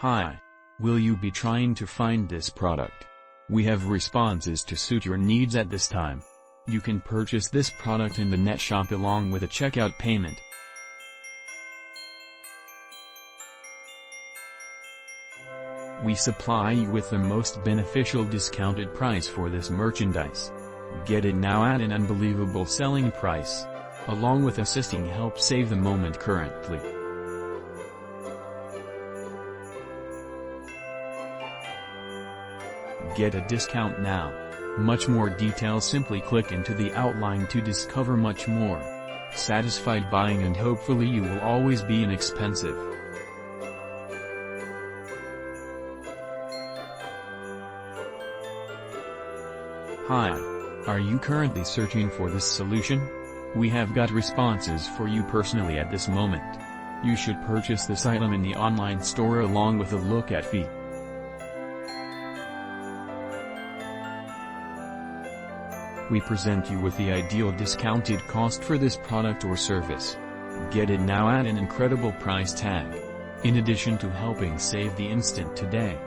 Hi. Will you be trying to find this product? We have responses to suit your needs at this time. You can purchase this product in the net shop along with a checkout payment. We supply you with the most beneficial discounted price for this merchandise. Get it now at an unbelievable selling price. Along with assisting help save the moment currently. Get a discount now. Much more details, simply click into the outline to discover much more. Satisfied buying, and hopefully you will always be inexpensive. Hi. Are you currently searching for this solution? We have got responses for you personally at this moment. You should purchase this item in the online store along with a look at fee. We present you with the ideal discounted cost for this product or service. Get it now at an incredible price tag. In addition to helping save the instant today,